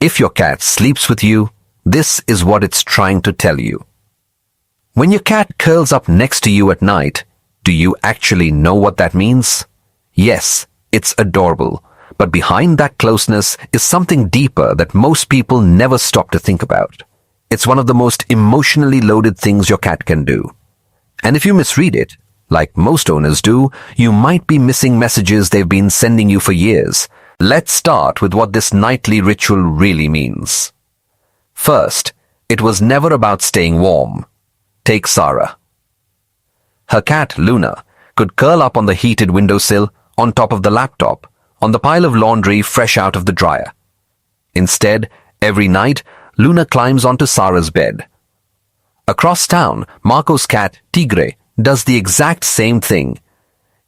If your cat sleeps with you, this is what it's trying to tell you. When your cat curls up next to you at night, do you actually know what that means? Yes, it's adorable, but behind that closeness is something deeper that most people never stop to think about. It's one of the most emotionally loaded things your cat can do. And if you misread it, like most owners do, you might be missing messages they've been sending you for years. Let's start with what this nightly ritual really means. First, it was never about staying warm. Take Sarah. Her cat, Luna, could curl up on the heated windowsill, on top of the laptop, on the pile of laundry fresh out of the dryer. Instead, every night, Luna climbs onto Sarah's bed. Across town, Marco's cat, Tigre, does the exact same thing,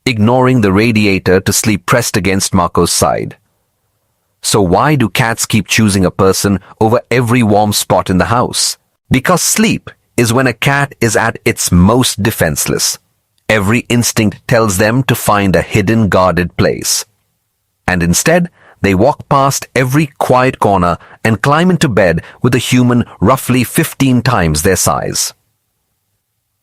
ignoring the radiator to sleep pressed against Marco's side. So why do cats keep choosing a person over every warm spot in the house? Because sleep is when a cat is at its most defenseless. Every instinct tells them to find a hidden, guarded place. And instead, they walk past every quiet corner and climb into bed with a human roughly 15 times their size.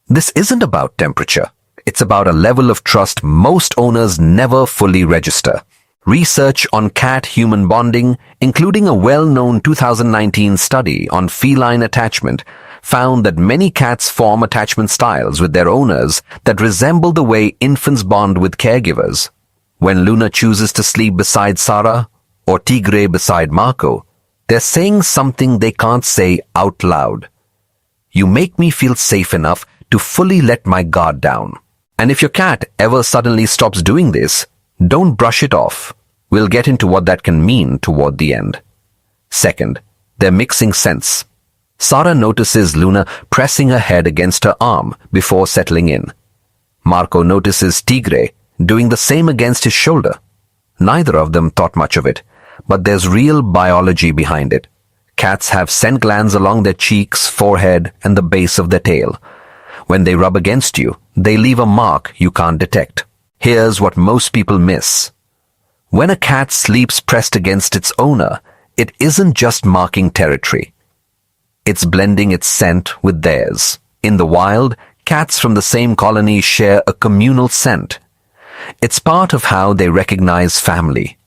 This isn't about temperature. It's about a level of trust most owners never fully register. Research on cat-human bonding, including a well-known 2019 study on feline attachment, found that many cats form attachment styles with their owners that resemble the way infants bond with caregivers. When Luna chooses to sleep beside Sarah or Tigre beside Marco, they're saying something they can't say out loud. You make me feel safe enough to fully let my guard down. And if your cat ever suddenly stops doing this, don't brush it off. We'll get into what that can mean toward the end. Second, they're mixing scents. Sarah notices Luna pressing her head against her arm before settling in. Marco notices Tigre doing the same against his shoulder. Neither of them thought much of it, but there's real biology behind it. Cats have scent glands along their cheeks, forehead, and the base of their tail. When they rub against you, they leave a mark you can't detect. Here's what most people miss. When a cat sleeps pressed against its owner, it isn't just marking territory. It's blending its scent with theirs. In the wild, cats from the same colony share a communal scent. It's part of how they recognize family,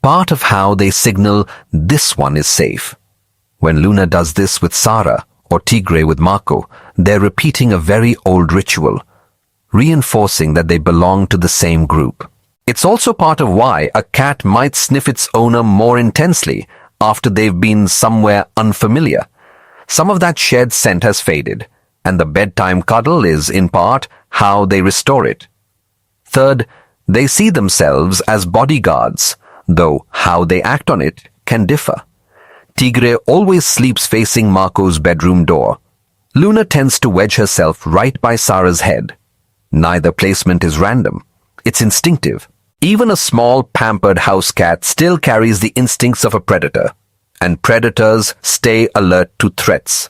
part of how they signal this one is safe. When Luna does this with Sarah or Tigre with Marco, they're repeating a very old ritual, reinforcing that they belong to the same group. It's also part of why a cat might sniff its owner more intensely after they've been somewhere unfamiliar. Some of that shared scent has faded, and the bedtime cuddle is, in part, how they restore it. Third, they see themselves as bodyguards, though how they act on it can differ. Tigre always sleeps facing Marco's bedroom door. Luna tends to wedge herself right by Sarah's head. Neither placement is random. It's instinctive. Even a small, pampered house cat still carries the instincts of a predator, and predators stay alert to threats.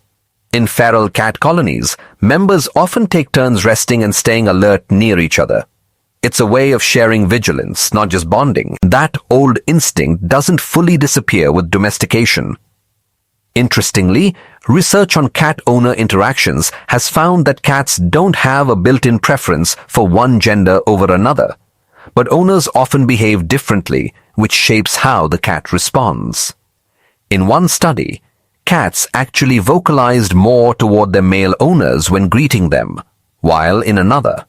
In feral cat colonies, members often take turns resting and staying alert near each other. It's a way of sharing vigilance, not just bonding. That old instinct doesn't fully disappear with domestication. Interestingly, research on cat-owner interactions has found that cats don't have a built-in preference for one gender over another, but owners often behave differently, which shapes how the cat responds. In one study, cats actually vocalized more toward their male owners when greeting them, while in another,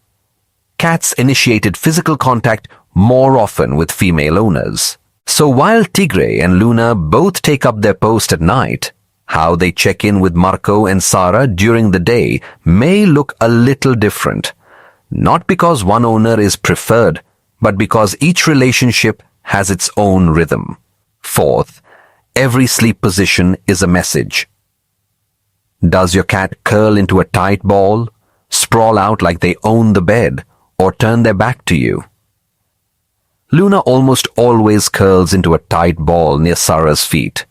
cats initiated physical contact more often with female owners. So while Tigre and Luna both take up their post at night, how they check in with Marco and Sarah during the day may look a little different. Not because one owner is preferred, but because each relationship has its own rhythm. Fourth, every sleep position is a message. Does your cat curl into a tight ball, sprawl out like they own the bed, or turn their back to you? Luna almost always curls into a tight ball near Sarah's feet,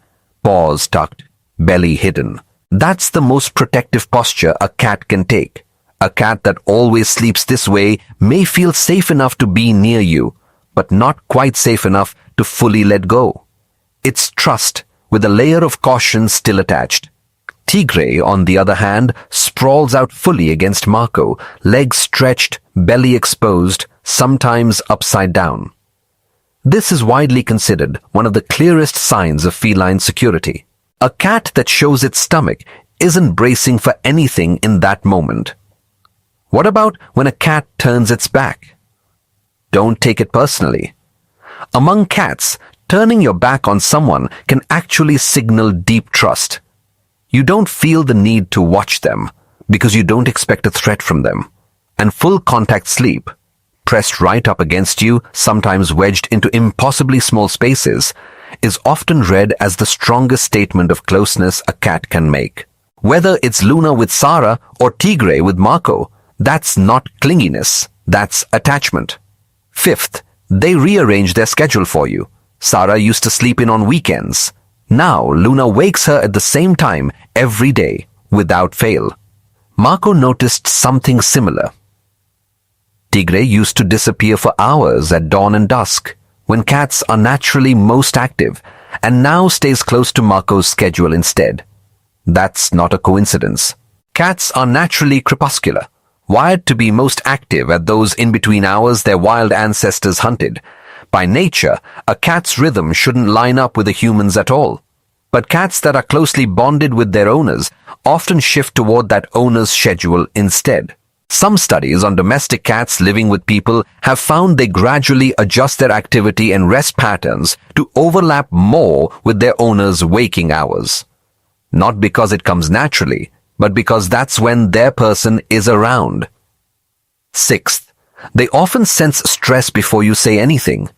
paws tucked, belly hidden. That's the most protective posture a cat can take. A cat that always sleeps this way may feel safe enough to be near you, but not quite safe enough to fully let go. It's trust with a layer of caution still attached. Tigre, on the other hand, sprawls out fully against Marco, legs stretched, belly exposed, sometimes upside down. This is widely considered one of the clearest signs of feline security. A cat that shows its stomach isn't bracing for anything in that moment. What about when a cat turns its back? Don't take it personally. Among cats, turning your back on someone can actually signal deep trust. You don't feel the need to watch them because you don't expect a threat from them. And full contact sleep, pressed right up against you, sometimes wedged into impossibly small spaces, is often read as the strongest statement of closeness a cat can make. Whether it's Luna with Sarah or Tigre with Marco, that's not clinginess, that's attachment. Fifth, they rearrange their schedule for you. Sarah used to sleep in on weekends. Now Luna wakes her at the same time every day, without fail. Marco noticed something similar. Tigre used to disappear for hours at dawn and dusk, when cats are naturally most active, and now stays close to Marco's schedule instead. That's not a coincidence. Cats are naturally crepuscular, wired to be most active at those in-between hours their wild ancestors hunted. By nature, a cat's rhythm shouldn't line up with a human's at all. But cats that are closely bonded with their owners often shift toward that owner's schedule instead. Some studies on domestic cats living with people have found they gradually adjust their activity and rest patterns to overlap more with their owner's waking hours. Not because it comes naturally, but because that's when their person is around. Sixth, they often sense stress before you say anything.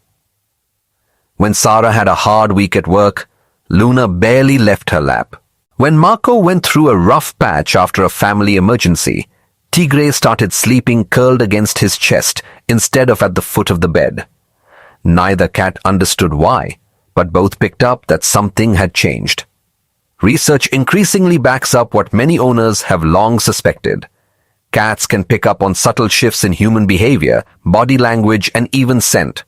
When Sarah had a hard week at work, Luna barely left her lap. When Marco went through a rough patch after a family emergency, Tigre started sleeping curled against his chest instead of at the foot of the bed. Neither cat understood why, but both picked up that something had changed. Research increasingly backs up what many owners have long suspected. Cats can pick up on subtle shifts in human behavior, body language, and even scent.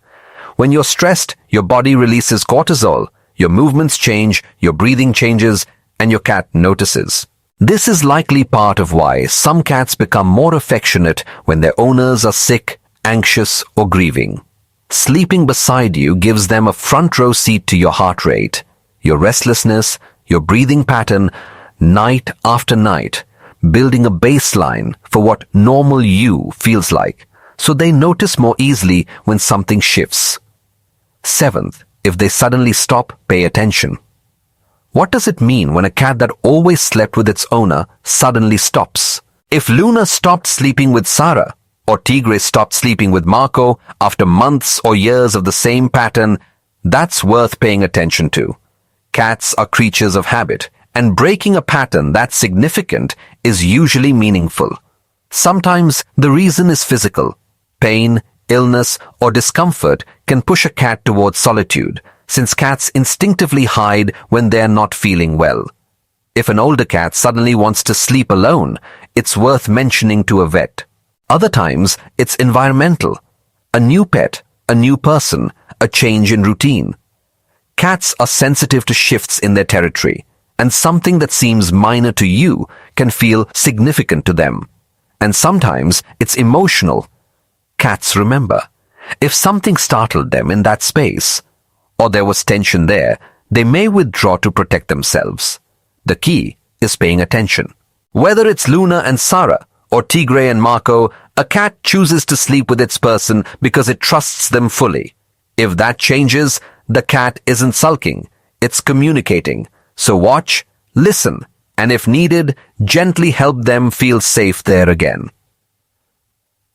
When you're stressed, your body releases cortisol, your movements change, your breathing changes, and your cat notices. This is likely part of why some cats become more affectionate when their owners are sick, anxious, or grieving. Sleeping beside you gives them a front row seat to your heart rate, your restlessness, your breathing pattern, night after night, building a baseline for what normal you feels like, so they notice more easily when something shifts. Seventh, if they suddenly stop, pay attention. What does it mean when a cat that always slept with its owner suddenly stops? If Luna stopped sleeping with Sarah, or Tigre stopped sleeping with Marco after months or years of the same pattern, that's worth paying attention to. Cats are creatures of habit, and breaking a pattern that significant is usually meaningful. Sometimes the reason is physical. Pain, illness, or discomfort can push a cat towards solitude, since cats instinctively hide when they're not feeling well. If an older cat suddenly wants to sleep alone, it's worth mentioning to a vet. Other times, it's environmental. A new pet, a new person, a change in routine. Cats are sensitive to shifts in their territory, and something that seems minor to you can feel significant to them. And sometimes it's emotional. Cats remember. If something startled them in that space, or there was tension there, they may withdraw to protect themselves. The key is paying attention. Whether it's Luna and Sarah, or Tigre and Marco, a cat chooses to sleep with its person because it trusts them fully. If that changes, the cat isn't sulking, it's communicating. So watch, listen, and if needed, gently help them feel safe there again.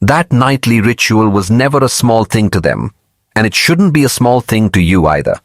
That nightly ritual was never a small thing to them, and it shouldn't be a small thing to you either.